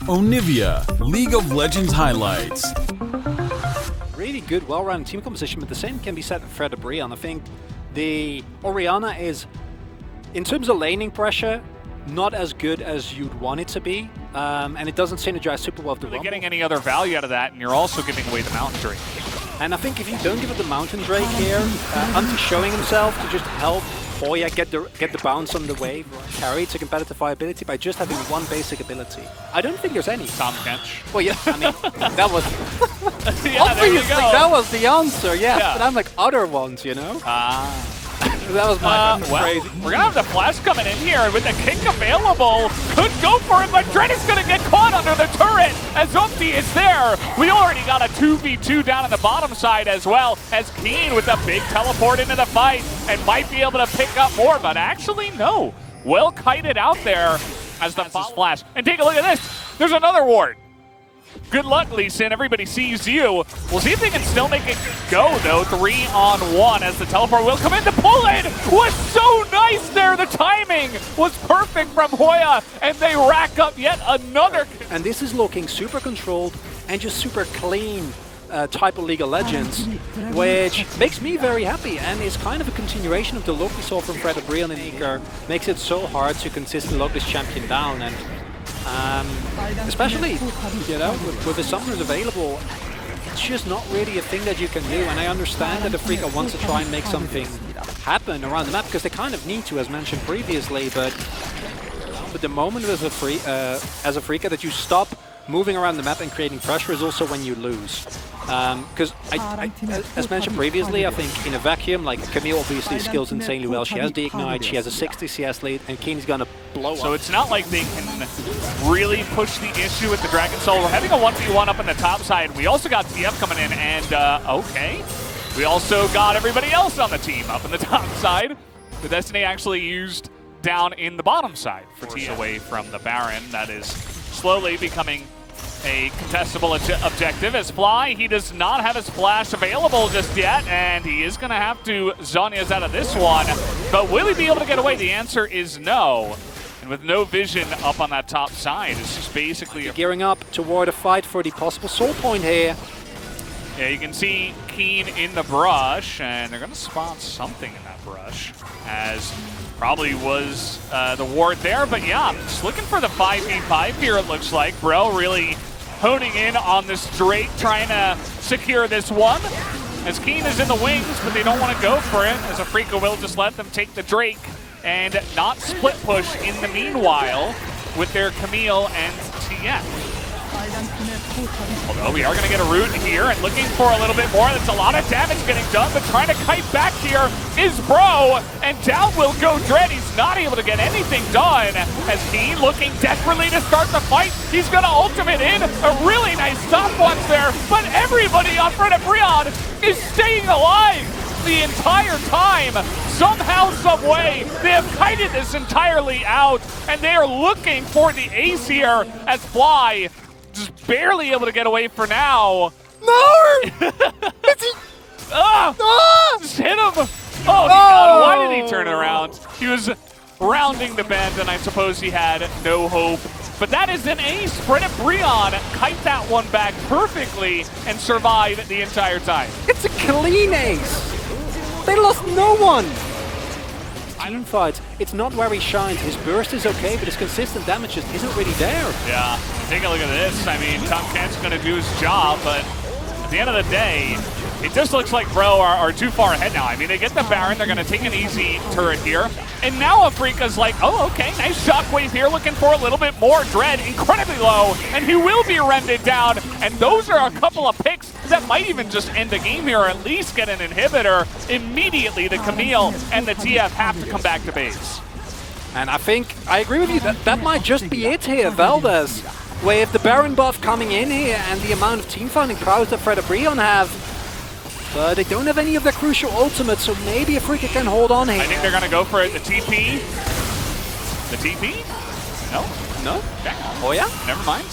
Onivia, League of Legends highlights. Really good, well-rounded team composition, but the same can be said for Fredit BRION. I think the Orianna is, in terms of laning pressure, not as good as you'd want it to be, and it doesn't synergize super well with the Rumble. Getting any other value out of that, and you're also giving away the Mountain Drake. And I think if you don't give it the Mountain Drake here, Unti showing himself to just help Hoya get the bounce on the wave, carry to competitive viability by just having one basic ability. I don't think there's any. Tom Kench. Well, yeah, I mean, that was Yeah, obviously that was the answer, yes, yeah. But I'm like other ones, you know? That was my crazy. We're going to have the flash coming in here, and with the kick available, could go for it, but Dread is going to get caught under the turret as Umpty is there. We already got a 2v2 down on the bottom side as well, as Keen with a big teleport into the fight and might be able to pick up more, but actually no. Well kited out there as the flash. And take a look at this. There's another ward. Good luck, Lee Sin. Everybody sees you. We'll see if they can still make it go, though. 3-on-1 as the teleport will come in. The pull-in was so nice there. The timing was perfect from Hoya, and they rack up yet another. And this is looking super controlled and just super clean type of League of Legends, which makes me very happy and is kind of a continuation of the look we saw from Fredit BRION and Iker. Makes it so hard to consistently lock this champion down, and especially, you know, with the summoners available, it's just not really a thing that you can do. And I understand that Afreeca wants to try and make something happen around the map, because they kind of need to, as mentioned previously, but the moment with as Afreeca that you stop moving around the map and creating pressure is also when you lose. Because as mentioned previously, I think in a vacuum, like Camille obviously skills insanely well. She has the Ignite, she has a 60 CS lead, and Keen's gonna blow up. So it's not like they can really push the issue with the Dragon Soul. We're having a 1v1 up on the top side. We also got TF coming in, and okay. We also got everybody else on the team up on the top side. The Destiny actually used down in the bottom side for TF away from the Baron. That is slowly becoming a contestable objective. As Fly, he does not have his flash available just yet, and he is going to have to Zhonya's out of this one. But will he be able to get away? The answer is no. And with no vision up on that top side, it's just basically gearing up toward a fight for the possible soul point here. Yeah, you can see Keen in the brush, and they're going to spawn something in that brush, as probably was the ward there. But yeah, just looking for the 5v5 here, it looks like. Bro really honing in on this Drake, trying to secure this one. As Keen is in the wings, but they don't want to go for it, as Afreeca will just let them take the Drake and not split push in the meanwhile with their Camille and TF. Although we are going to get a root here and looking for a little bit more. That's a lot of damage getting done, but trying to kite back here is Bro, and down will go Dread. He's not able to get anything done as Keen looking desperately to start the fight. He's going to ultimate in. A really nice stopwatch there, but everybody on Fredit BRION is staying alive the entire time. Somehow, some way, they have kited this entirely out, and they are looking for the ace here as Fly just barely able to get away for now. No! Just hit him! Oh, God, why did he turn around? He was rounding the bend, and I suppose he had no hope. But that is an ace. Fredit BRION kite that one back perfectly and survive the entire time. It's a clean ace. They lost no one. Team fights, it's not where he shines. His burst is okay, but his consistent damage just isn't really there. Yeah, take a look at this. I mean, Tom Kent's going to do his job, but at the end of the day, it just looks like Bro are too far ahead now. I mean, they get the Baron, they're going to take an easy turret here, and now Afreeca's like, oh, okay, nice shockwave here, looking for a little bit more. Dread incredibly low, and he will be rendered down, and those are a couple of picks that might even just end the game here, or at least get an inhibitor. Immediately, the Camille and the TF have to come back to base. And I think, I agree with you, that might just be it here, Valdez. With the Baron buff coming in here and the amount of team fighting prowess that Fredit BRION have, but they don't have any of their crucial ultimates, so maybe Afreeca can hold on here. I think they're going to go for it. The TP? The TP? No? No? Okay. Oh yeah? Never mind.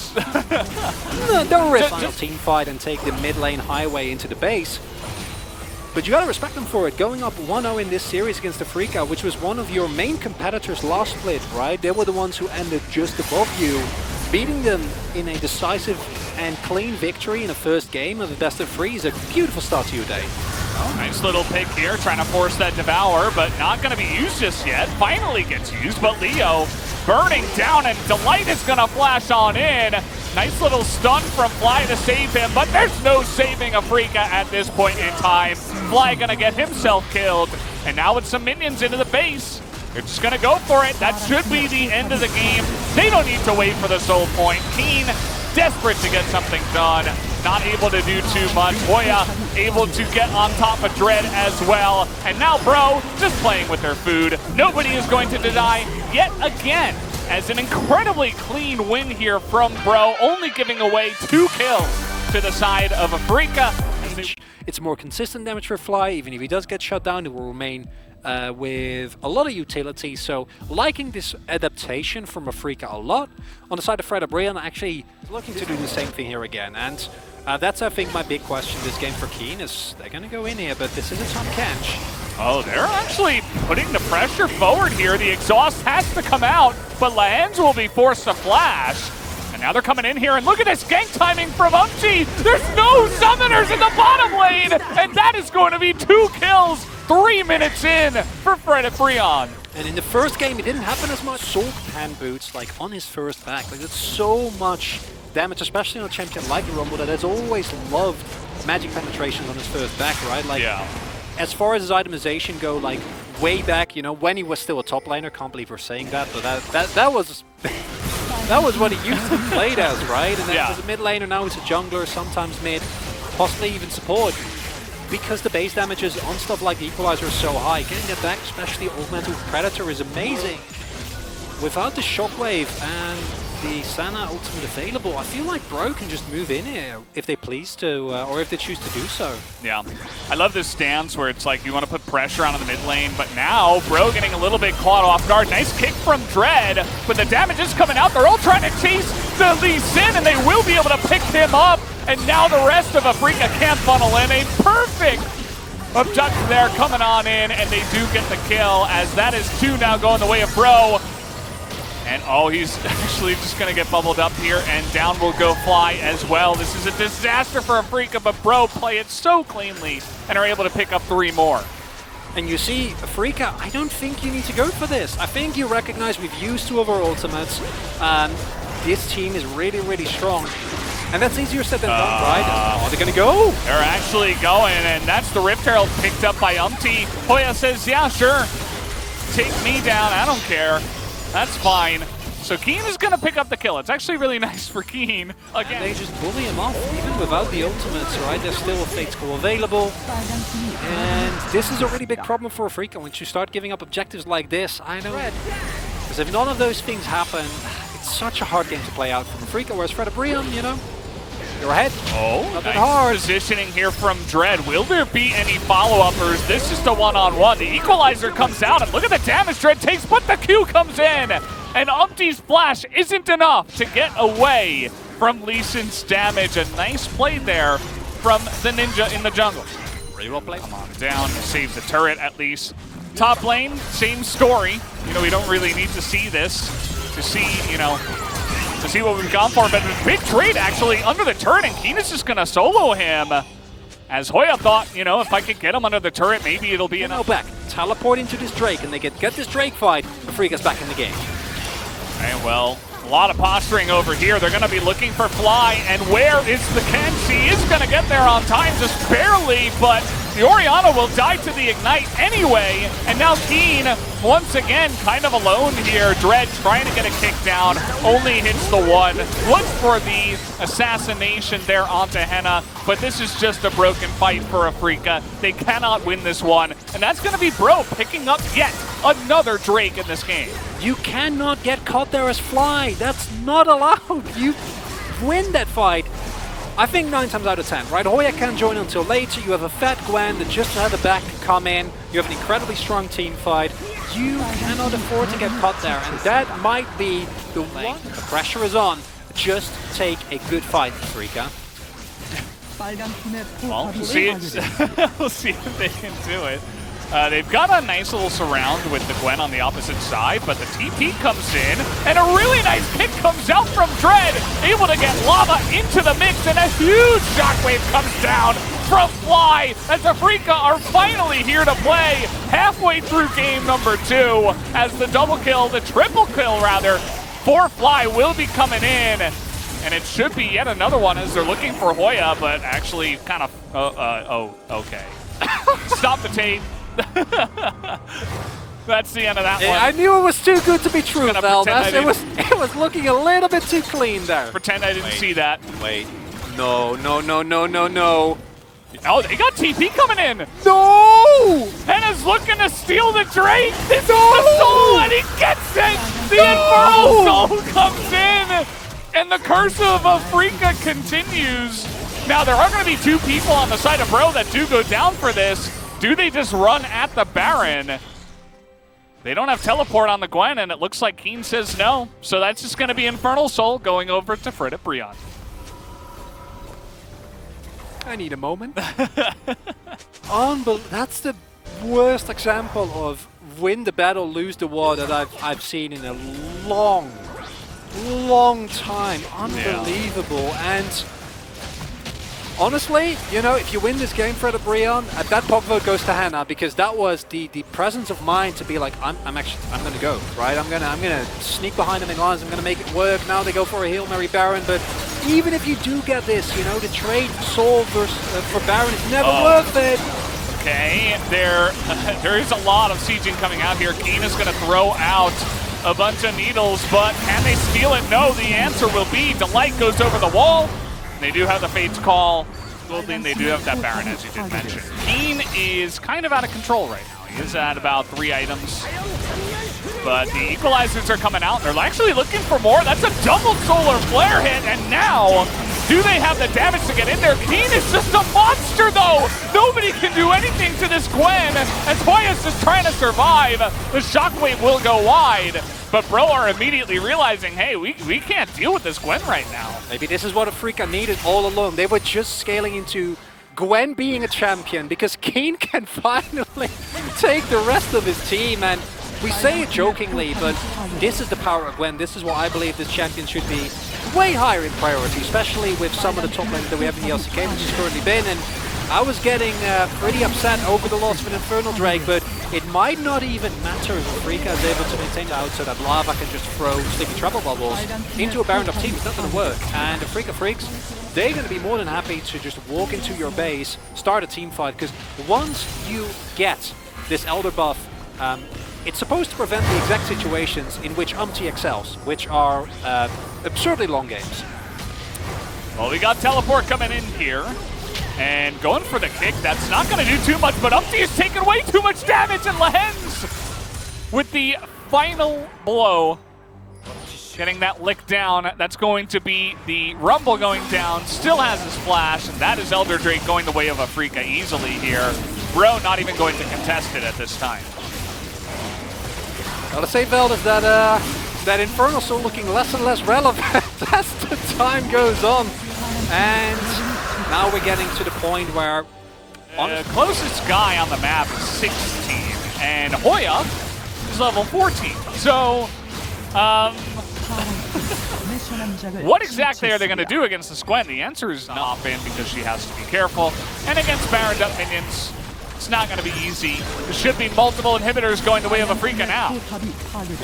No, don't risk final team fight and take the mid lane highway into the base. But you gotta respect them for it. Going up 1-0 in this series against Afreeca, which was one of your main competitors last split, right? They were the ones who ended just above you. beating them in a decisive and clean victory in the first game of the best of three is a beautiful start to your day. Oh, nice little pick here, trying to force that Devour, but not going to be used just yet. Finally gets used, but Leo burning down, and Delight is going to flash on in. Nice little stun from Fly to save him, but there's no saving Afreeca at this point in time. Fly going to get himself killed, and now with some minions into the base, they're just going to go for it. That should be the end of the game. They don't need to wait for the soul point. Keen, desperate to get something done. Not able to do too much. Hoya able to get on top of Dread as well. And now Bro just playing with their food. Nobody is going to deny yet again, as an incredibly clean win here from Bro, only giving away 2 kills to the side of Afreeca. It's more consistent damage for Fly. Even if he does get shut down, it will remain with a lot of utility. So liking this adaptation from Afreeca a lot. On the side of Fredit BRION, actually looking to do the same thing here again. And that's, I think, my big question this game for Keen is they're going to go in here, but this is a top catch. Oh, they're actually putting the pressure forward here. The exhaust has to come out, but Laenz will be forced to flash. And now they're coming in here, and look at this gank timing from Umchi. There's no summoners in the bottom lane, and that is going to be 2 kills 3 minutes in for Fredit BRION. And in the first game, it didn't happen as much. Sword Pan Boots, like, on his first back. Like, it's so much damage, especially on a champion like Rumble, that has always loved magic penetrations on his first back, right? Like, yeah. As far as his itemization go, like, way back, you know, when he was still a top laner, can't believe we're saying that, but that was that was what he used to play as, right? And then as a mid laner, now he's a jungler, sometimes mid, possibly even support. Because the base damages on stuff like the Equalizer is so high, getting that back, especially augmented with Predator, is amazing. Without the Shockwave and the Sana ultimate available, I feel like Bro can just move in here if they please to, or if they choose to do so. Yeah, I love this stance where it's like you want to put pressure on the mid lane, but now Bro getting a little bit caught off guard. Nice kick from Dread, but the damage is coming out. They're all trying to chase the Lee Sin, and they will be able to pick him up. And now the rest of Afreeca can't funnel in. A perfect abduction there coming on in, and they do get the kill, as that is 2 now going the way of Bro. And oh, he's actually just going to get bubbled up here, and down will go Fly as well. This is a disaster for Afreeca, but Bro play it so cleanly and are able to pick up 3 more. And you see, Afreeca, I don't think you need to go for this. I think you recognize we've used 2 of our ultimates, and this team is really, really strong. And that's easier said than done, right? Oh, they're going to go. They're actually going, and that's the Rift Herald picked up by Umti. Hoya says, yeah, sure. Take me down. I don't care. That's fine. So Keen is going to pick up the kill. It's actually really nice for Keen. Again, and they just bully him off, even without the ultimates, right? There's still a Fate School available. And this is a really big problem for Afreeca. Once you start giving up objectives like this, I know. Because if none of those things happen, it's such a hard game to play out from Afreeca, whereas Fredit BRION, you know, you're ahead. Oh, not that nice hard. Positioning here from Dread. Will there be any follow-uppers? This is the one-on-one. The Equalizer comes out, and look at the damage Dread takes, but the Q comes in. And Umti's flash isn't enough to get away from Lee Sin's damage. A nice play there from the Ninja in the jungle. Really well played. Come on down, save the turret at least. Top lane, same story. You know, we don't really need to see this to see, you know, to see what we've gone for, but a big trade actually under the turret, and Keen is just gonna solo him. As Hoya thought, you know, if I could get him under the turret, maybe it'll be enough. Back, teleport into this Drake, and they get this Drake fight, Afreeca's back in the game. Okay, well, a lot of posturing over here. They're gonna be looking for Fly, and where is the Kench? He is gonna get there on time, just barely, but the Orianna will die to the Ignite anyway, and now Keen, once again, kind of alone here. Dread trying to get a kick down, only hits the 1. Looks for the assassination there onto Henna, but this is just a broken fight for Afreeca. They cannot win this one, and that's going to be Bro picking up yet another Drake in this game. You cannot get caught there as Fly. That's not allowed. You win that fight. I think 9 times out of 10, right? Hoya can't join until later. You have a fat Gwen that just had the back to come in. You have an incredibly strong team fight. You cannot afford to get caught there, and that might be the one. The pressure is on. Just take a good fight, Afreeca. Well, we'll see if they can do it. They've got a nice little surround with the Gwen on the opposite side, but the TP comes in, and a really nice pick comes out from Dread, able to get Lava into the mix, and a huge shockwave comes down from Fly, as Afreeca are finally here to play halfway through game number 2, as the double kill, the triple kill rather, for Fly will be coming in, and it should be yet another one as they're looking for Hoya, but actually kind of, okay. Stop the tape. That's the end of that one. I knew it was too good to be true, Val. It was looking a little bit too clean there. Pretend I didn't see that. Wait. No, no, no, no, no, no. Oh, they got TP coming in. No! Henna's looking to steal the Drake. This is the soul, and he gets it. The Infernal Soul comes in, and the curse of Afreeca continues. Now, there are going to be 2 people on the side of Bro that do go down for this. Do they just run at the Baron? They don't have teleport on the Gwen, and it looks like Keen says no. So that's just going to be Infernal Soul going over to Fredit BRION. I need a moment. That's the worst example of win the battle, lose the war that I've seen in a long time. Unbelievable. Yeah. And honestly, you know, if you win this game, Fredit BRION, that pop vote goes to Hannah, because that was the presence of mind to be like, I'm gonna go, right? I'm gonna sneak behind them in lines, I'm gonna make it work. Now they go for a Hail Mary Baron, but even if you do get this, you know, the trade Soul for Baron is never worth it. Okay, there is a lot of sieging coming out here. Keen is gonna throw out a bunch of needles, but can they steal it? No, the answer will be Delight goes over the wall. They do have the Fate's Call. Golding, they do have that Baron, as you did mention. Keen is kind of out of control right now. He is at about 3 items. But the equalizers are coming out. They're actually looking for more. That's a double solar flare hit. And now, do they have the damage to get in there? Keen is just a monster, though. Nobody can do anything to this Gwen. And Hoya's just trying to survive. The shockwave will go wide. But Bro are immediately realizing, hey, we can't deal with this Gwen right now. Maybe this is what Afreeca needed all along. They were just scaling into Gwen being a champion, because Keen can finally take the rest of his team. And we say it jokingly, but this is the power of Gwen. This is why I believe this champion should be way higher in priority, especially with some of the top lanes that we have in the LCK, which has currently been. And I was getting pretty upset over the loss of an Infernal Drake, but it might not even matter if Afreeca is able to maintain the out so that Lava can just throw Sleepy Trouble Bubbles into a Baron up team. It's not going to work. And Afreeca Freecs, they're going to be more than happy to just walk into your base, start a team fight, because once you get this Elder buff, it's supposed to prevent the exact situations in which excels, which are absurdly long games. Well, we got teleport coming in here. And going for the kick, that's not going to do too much, but Umpty is taking way too much damage, and Lehens with the final blow. Getting that lick down, that's going to be the Rumble going down, still has his flash, and that is Elder Drake going the way of Afreeca easily here. Bro not even going to contest it at this time. Gotta say, Veldis, that Infernal Soul looking less and less relevant as the time goes on. And now we're getting to the point where the closest guy on the map is 16, and Hoya is level 14. So, what exactly are they going to do against the Gwen? The answer is not in, because she has to be careful. And against Baron up minions, it's not going to be easy. There should be multiple inhibitors going the way of Afreeca now.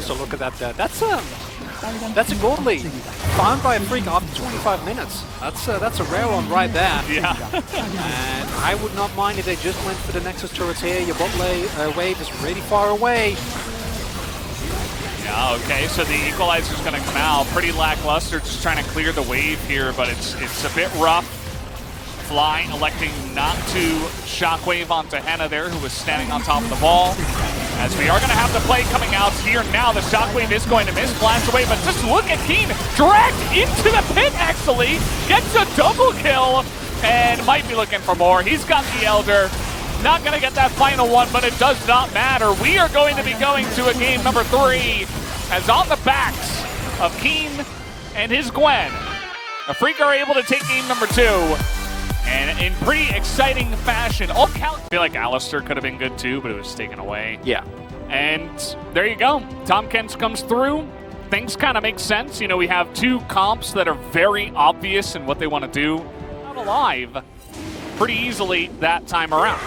So look at that. That's a gold lead found by Afreeca after 25 minutes. That's a rare one right there. Yeah. And I would not mind if they just went for the Nexus turrets here. Your bot wave is really far away. Yeah, okay, so the equalizer's going to come out. Pretty lackluster, just trying to clear the wave here, but it's a bit rough. Fly electing not to shockwave onto Henna there, who was standing on top of the ball. As we are going to have the play coming out here now, the shockwave is going to miss, flash away, but just look at Keen, dragged into the pit actually, gets a double kill, and might be looking for more. He's got the Elder, not going to get that final one, but it does not matter. We are going to be going to a game number 3, as on the backs of Keen and his Gwen, Afreeca are able to take game number 2. And in pretty exciting fashion, I feel like Alistair could have been good too, but it was taken away. Yeah. And there you go. Tom Kent comes through. Things kind of make sense. You know, we have two comps that are very obvious in what they want to do. Out alive pretty easily that time around.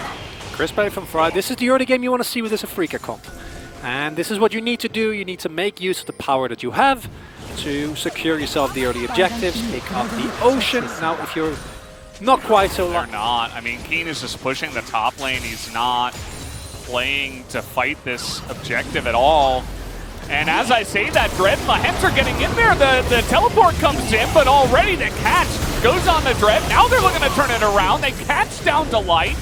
Chris Bay from Fry, this is the early game you want to see with this Afreeca comp. And this is what you need to do. You need to make use of the power that you have to secure yourself the early objectives, pick up the ocean. Now, if you're not quite so They're not. I mean, Keen is just pushing the top lane. He's not playing to fight this objective at all. And as I say that, Dread and the Hems are getting in there. The teleport comes in, but already the catch goes on the Dread. Now they're looking to turn it around. They catch down Delight.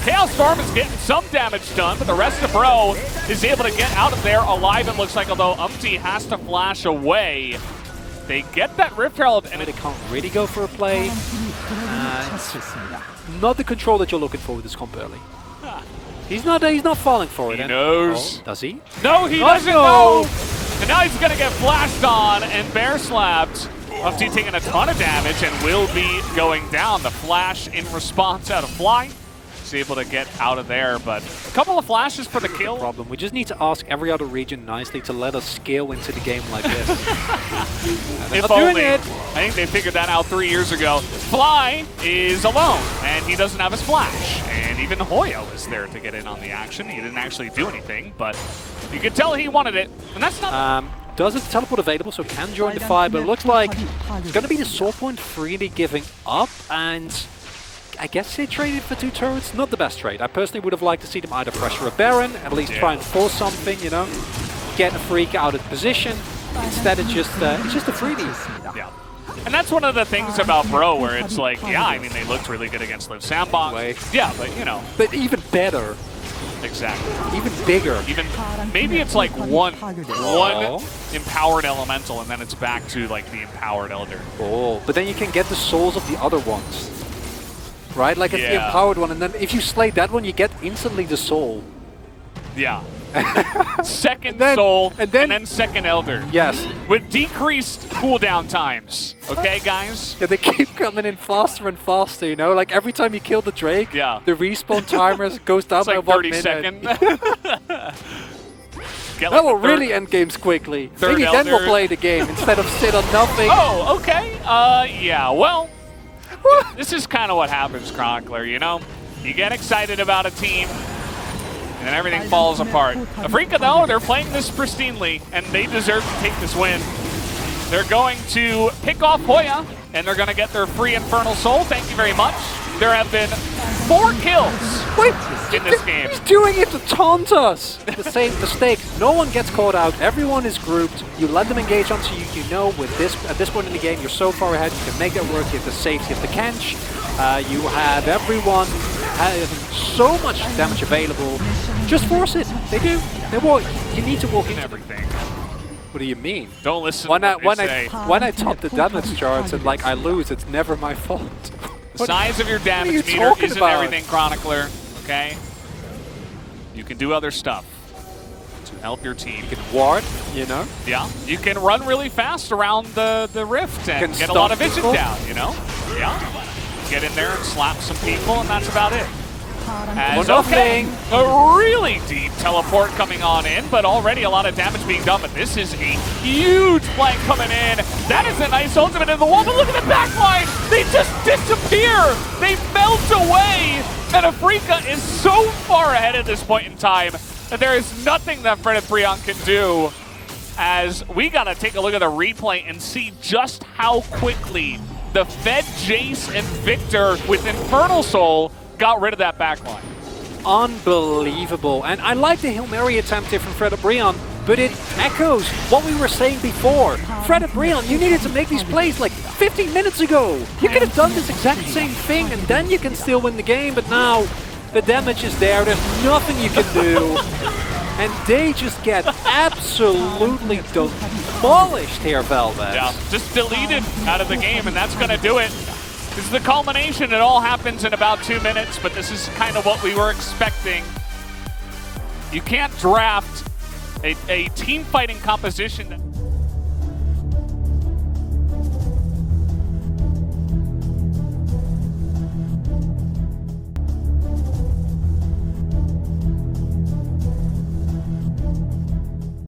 Chaos Storm is getting some damage done, but the rest of Bro is able to get out of there alive, it looks like, although Umpty has to flash away. They get that Rift Herald, and they can't really go for a play. It's not the control that you're looking for with this comp early. He's not falling for it. He knows. Oh, does he? No, he doesn't know. And now he's going to get flashed on and bear slapped. Umpty taking a ton of damage and will be going down. The flash in response out of Fly. He's able to get out of there, but a couple of flashes for the kill. Problem. We just need to ask every other region nicely to let us scale into the game like this. If only. I think they figured that out 3 years ago. Fly is alone, and he doesn't have his flash. And even Hoya was there to get in on the action. He didn't actually do anything, but you could tell he wanted it, and that's not... Doesn't teleport available, so can join the fight, but it looks like it's going to be the soul point freely giving up, and I guess they traded for 2 turrets. Not the best trade. I personally would have liked to see them either pressure a Baron, at least try and force something, you know, get a Freak out of position. Instead, it's just a freebie. Yeah. And that's one of the things about Bro, where it's like, yeah, I mean, they looked really good against Liv Sandbox. Yeah, but, you know. But even better. Exactly. Even bigger. Even maybe it's like one empowered elemental, and then it's back to like the empowered elder. Oh, but then you can get the souls of the other ones, right? Like it's the empowered one, and then if you slay that one, you get instantly the soul. Yeah. Second soul, and then second elder. Yes. With decreased cooldown times. Okay, guys? Yeah, they keep coming in faster and faster, you know? Like every time you kill the Drake, the respawn timer goes down by like 1 30 minute. seconds. That will really end games quickly. Maybe then we'll play the game instead of sit on nothing. Oh, okay. Yeah, well, this is kind of what happens, Chronicler, you know? You get excited about a team, and then everything falls apart. Afreeca, though, they're playing this pristinely, and they deserve to take this win. They're going to pick off Hoya, and they're going to get their free Infernal Soul. Thank you very much. There have been 4 kills in this game. He's doing it to taunt us. The same mistake. No one gets caught out. Everyone is grouped. You let them engage onto you. You know, with this at this point in the game, you're so far ahead. You can make that work. You have the safety of the Kench. You have everyone having so much damage available. Just force it. They do. They walk. You need to walk into everything. What do you mean? Don't listen when to what they say. When I top the damage charts and like I lose, it's never my fault. The size of your damage meter isn't everything, Chronicler, okay? You can do other stuff to help your team. You can ward, you know? Yeah. You can run really fast around the rift and get a lot of vision down, you know? Yeah. Get in there and slap some people, and that's about it. As a really deep teleport coming on in, but already a lot of damage being done. But this is a huge flank coming in. That is a nice ultimate in the wall, but look at the backline. They just disappear. They melt away. And Afreeca is so far ahead at this point in time that there is nothing that Fredit BRION can do. As we got to take a look at the replay and see just how quickly the Fed, Jace, and Victor with Infernal Soul got rid of that backline. Unbelievable. And I like the Hail Mary attempt here from Fredit BRION, but it echoes what we were saying before. Fredit BRION, you needed to make these plays like 15 minutes ago. You could have done this exact same thing and then you can still win the game, but now the damage is there. There's nothing you can do. And they just get absolutely demolished here, Velvet. Yeah, just deleted out of the game, and that's going to do it. This is the culmination. It all happens in about 2 minutes, but this is kind of what we were expecting. You can't draft a team fighting composition